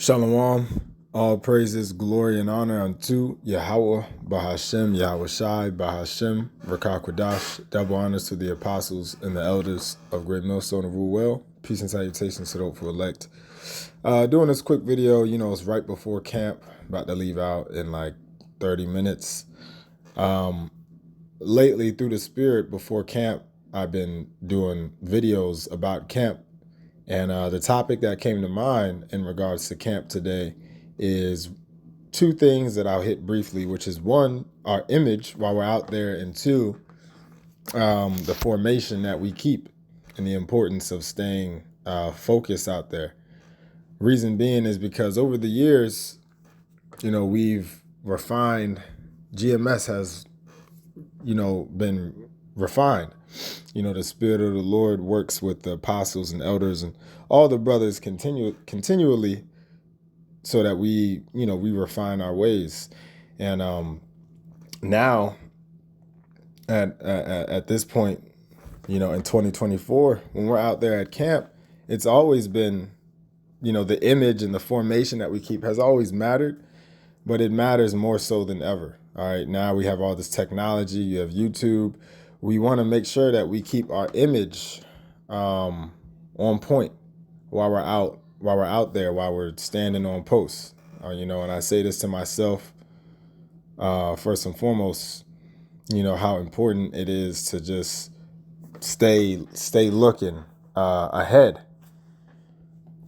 Shalom, all praises, glory, and honor unto Yahweh, Bahashem, Yahweh Shai, Bahashem, Rakah Kwadash, double honors to the apostles and the elders of Great Millstone of Rule Well. Peace and salutations to the hopeful elect. Doing this quick video, it's right before camp, about to leave out in like 30 minutes. Lately, through the spirit, before camp, I've been doing videos about camp. And the topic that came to mind in regards to camp today is two things that I'll hit briefly, which is one, our image while we're out there, and two, the formation that we keep and the importance of staying focused out there. Reason being is because over the years, we've refined, GMS has, been refined. The Spirit of the Lord works with the apostles and elders and all the brothers continually so that we refine our ways. And now at this point, in 2024, when we're out there at camp, it's always been, the image and the formation that we keep has always mattered, but it matters more so than ever. All right, now we have all this technology, you have YouTube. We want to make sure that we keep our image on point while we're out there, while we're standing on posts. And I say this to myself, first and foremost, how important it is to just stay looking ahead.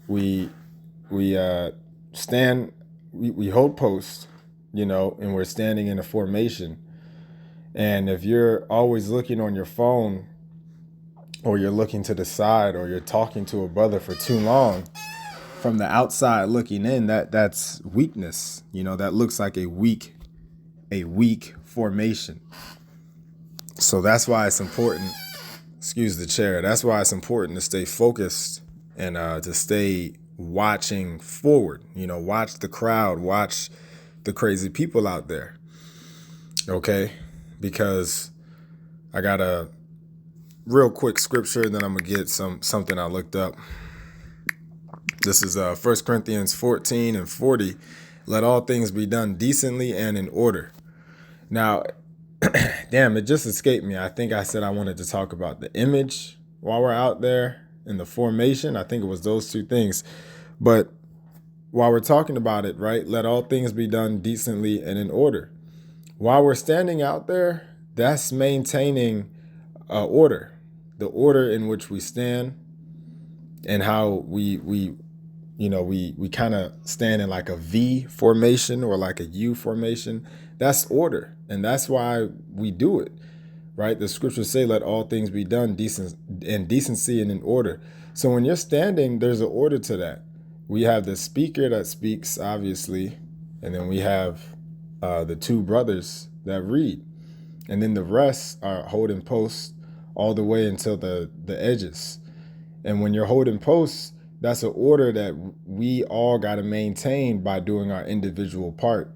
We hold posts, and we're standing in a formation. And if you're always looking on your phone, or you're looking to the side, or you're talking to a brother for too long, from the outside looking in, that's weakness. That looks like a weak formation. So that's why it's important, excuse the chair, that's why it's important to stay focused and to stay watching forward. Watch the crowd, watch the crazy people out there. Okay? Because I got a real quick scripture, then I'm gonna get something I looked up. This is 1 Corinthians 14 and 40. Let all things be done decently and in order. Now, damn, it just escaped me. I think I said I wanted to talk about the image while we're out there and the formation. I think it was those two things. But while we're talking about it, right, let all things be done decently and in order. While we're standing out there, that's maintaining order, the order in which we stand, and how we kind of stand in like a V formation or like a U formation. That's order, and that's why we do it, right? The scriptures say, "Let all things be done in decency and in order." So when you're standing, there's an order to that. We have the speaker that speaks, obviously, and then we have the two brothers that read, and then the rest are holding posts all the way until the edges. And when you're holding posts, that's an order that we all got to maintain by doing our individual part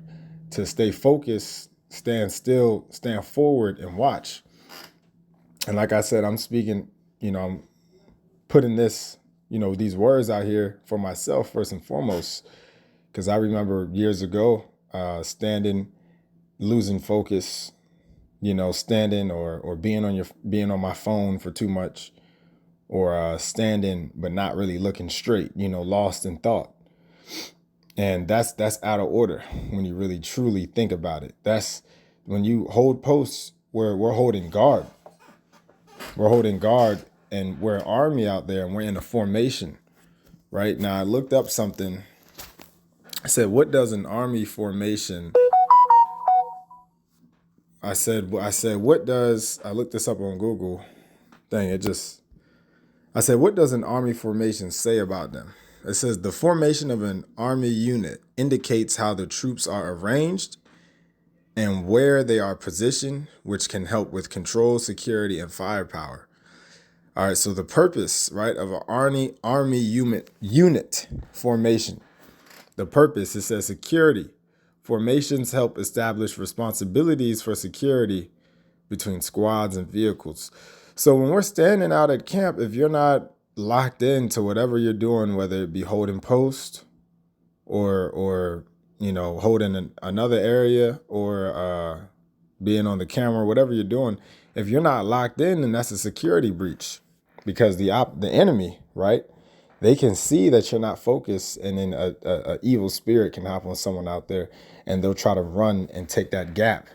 to stay focused, stand still, stand forward, and watch. And like I said, I'm speaking, I'm putting this, these words out here for myself first and foremost, because I remember years ago standing, losing focus, standing or being on my phone for too much, or standing but not really looking straight, lost in thought. And that's out of order when you really truly think about it. That's when you hold posts where we're holding guard. We're holding guard, and we're an army out there, and we're in a formation. Right now, I looked up something. I said, what does an army formation? I looked this up on Google. I said, what does an army formation say about them? It says the formation of an army unit indicates how the troops are arranged and where they are positioned, which can help with control, security, and firepower. All right, so the purpose, right, of an army unit formation. The purpose, it says security. Formations help establish responsibilities for security between squads and vehicles. So when we're standing out at camp, if you're not locked into whatever you're doing, whether it be holding post, or holding another area, or being on the camera, whatever you're doing, if you're not locked in, then that's a security breach, because the enemy, right? They can see that you're not focused, and then a evil spirit can hop on someone out there, and they'll try to run and take that gap.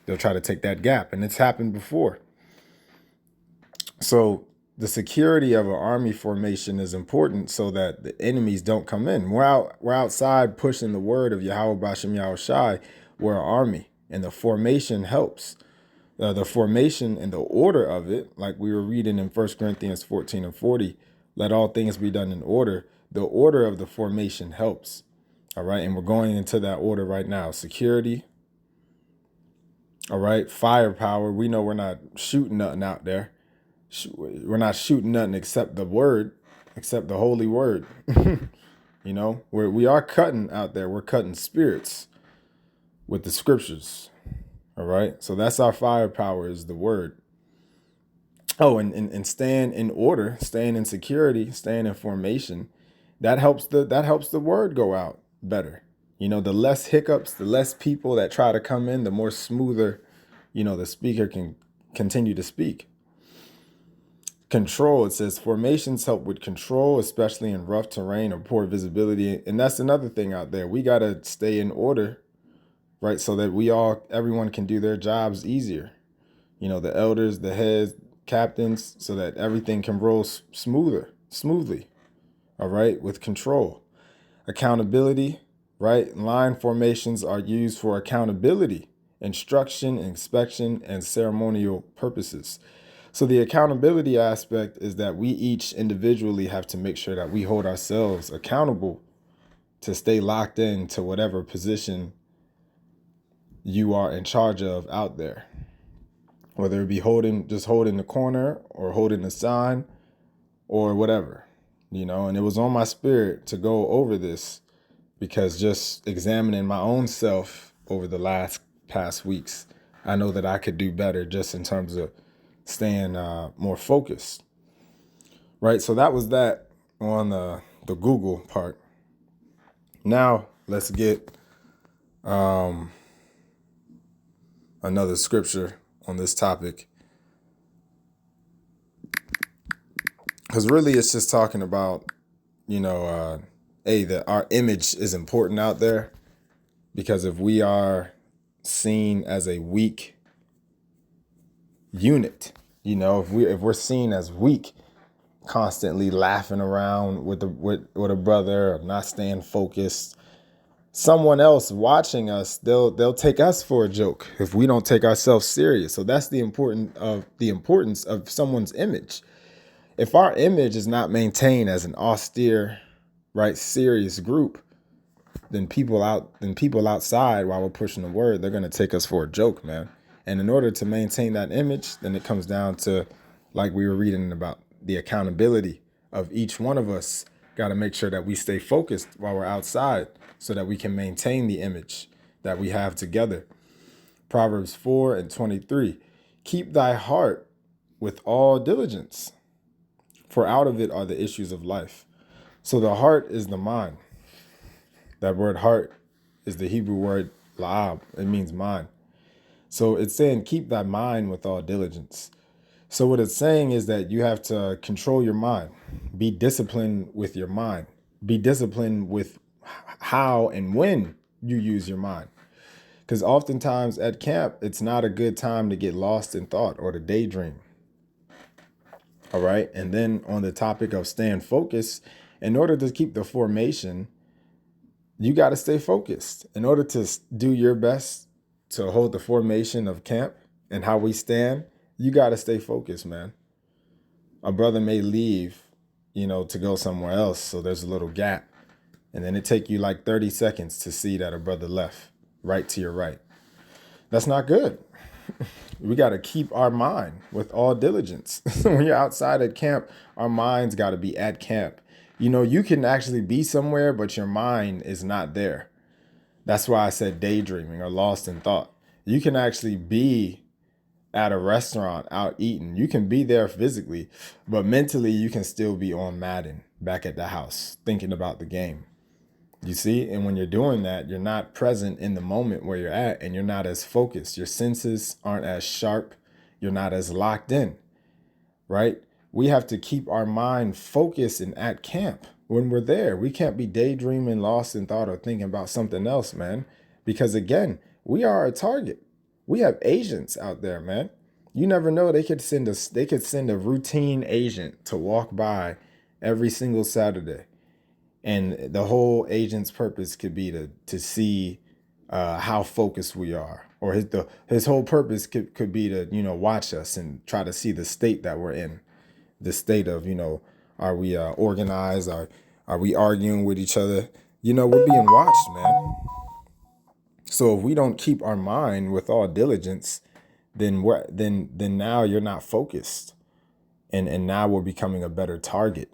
They'll try to take that gap, and it's happened before. So the security of an army formation is important so that the enemies don't come in. We're outside pushing the word of Yahweh Bashem Yahweh Shai. We're an army, and the formation helps. The formation and the order of it, like we were reading in 1 Corinthians 14 and 40, let all things be done in order. The order of the formation helps. All right. And we're going into that order right now. Security. All right. Firepower. We know we're not shooting nothing out there. We're not shooting nothing except the word, except the holy word. We are cutting out there. We're cutting spirits with the scriptures. All right. So that's our firepower, is the word. Oh, and staying in order, staying in security, staying in formation, that helps the word go out better. The less hiccups, the less people that try to come in, the more smoother, the speaker can continue to speak. Control, it says formations help with control, especially in rough terrain or poor visibility. And that's another thing out there. We got to stay in order, right? So that everyone can do their jobs easier. The elders, the heads, captains, so that everything can roll smoothly. All right. With control. Accountability, right? Line formations are used for accountability, instruction, inspection, and ceremonial purposes. So the accountability aspect is that we each individually have to make sure that we hold ourselves accountable to stay locked in to whatever position you are in charge of out there. Whether it be holding the corner or holding the sign or whatever, and it was on my spirit to go over this, because just examining my own self over the past weeks, I know that I could do better just in terms of staying more focused. Right. So that was that on the Google part. Now let's get another scripture on this topic, because really it's just talking about, that our image is important out there, because if we are seen as a weak unit, if we're seen as weak, constantly laughing around with a brother, or not staying focused, someone else watching us, they'll take us for a joke if we don't take ourselves serious. So that's the importance of someone's image. If our image is not maintained as an austere, right, serious group, then people outside, while we're pushing the word, they're going to take us for a joke, man. And in order to maintain that image, then it comes down to, like we were reading about, the accountability of each one of us. Got to make sure that we stay focused while we're outside, so that we can maintain the image that we have together. Proverbs 4:23, keep thy heart with all diligence, for out of it are the issues of life. So the heart is the mind. That word heart is the Hebrew word la'ab. It means mind. So it's saying keep thy mind with all diligence. So what it's saying is that you have to control your mind. Be disciplined with your mind. Be disciplined with how and when you use your mind. Because oftentimes at camp, it's not a good time to get lost in thought or to daydream. All right. And then on the topic of staying focused, in order to keep the formation, you got to stay focused. In order to do your best to hold the formation of camp and how we stand, you got to stay focused, man. A brother may leave, to go somewhere else. So there's a little gap. And then it take you like 30 seconds to see that a brother left right to your right. That's not good. We got to keep our mind with all diligence. When you're outside at camp, our minds got to be at camp. You can actually be somewhere, but your mind is not there. That's why I said daydreaming or lost in thought. You can actually be at a restaurant out eating. You can be there physically, but mentally you can still be on Madden back at the house thinking about the game. You see? And when you're doing that, you're not present in the moment where you're at, and you're not as focused. Your senses aren't as sharp. You're not as locked in, right? We have to keep our mind focused and at camp when we're there. We can't be daydreaming, lost in thought, or thinking about something else, man. Because again, we are a target. We have agents out there, man. You never know. They could send a routine agent to walk by every single Saturday. And the whole agent's purpose could be to see how focused we are, or his whole purpose could be to watch us and try to see the state that we're in, the state of are we organized, are we arguing with each other? We're being watched, man. So if we don't keep our mind with all diligence, then then now you're not focused, and now we're becoming a better target.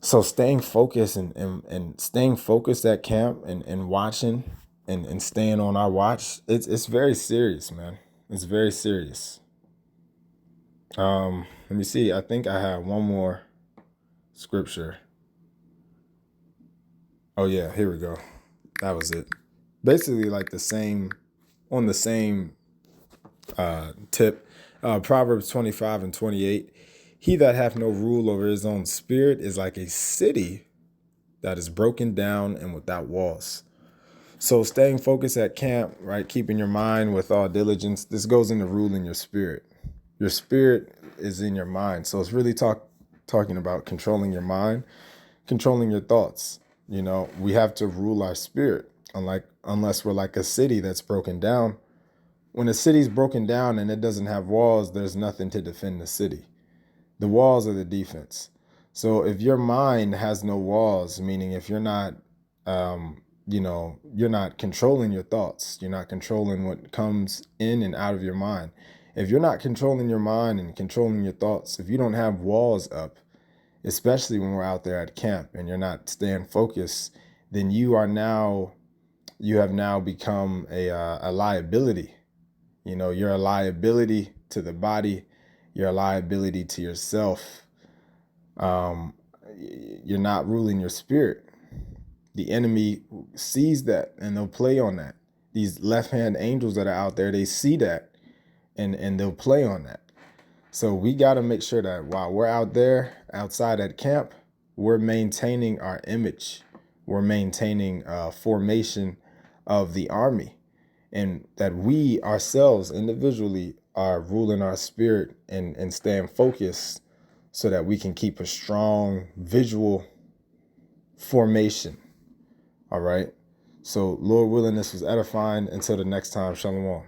So staying focused and staying focused at camp and watching and staying on our watch, it's very serious, man. It's very serious. Let me see. I think I have one more scripture. Oh yeah, here we go. That was it. Basically like on the same tip. Proverbs 25:28. He that hath no rule over his own spirit is like a city that is broken down and without walls. So staying focused at camp, right? Keeping your mind with all diligence. This goes into ruling your spirit. Your spirit is in your mind. So it's really talking about controlling your mind, controlling your thoughts. We have to rule our spirit. Unless we're like a city that's broken down. When a city's broken down and it doesn't have walls, there's nothing to defend the city. The walls are the defense. So if your mind has no walls, meaning if you're not, you're not controlling your thoughts, you're not controlling what comes in and out of your mind. If you're not controlling your mind and controlling your thoughts, if you don't have walls up, especially when we're out there at camp and you're not staying focused, then you have now become a liability. You're a liability to the body. You're a liability to yourself. You're not ruling your spirit. The enemy sees that and they'll play on that. These left-hand angels that are out there, they see that and they'll play on that. So we got to make sure that while we're out there, outside at camp, we're maintaining our image. We're maintaining formation of the army, and that we ourselves individually are ruling our spirit and staying focused so that we can keep a strong visual formation. All right. So Lord willing, this was edifying. Until the next time, shalom.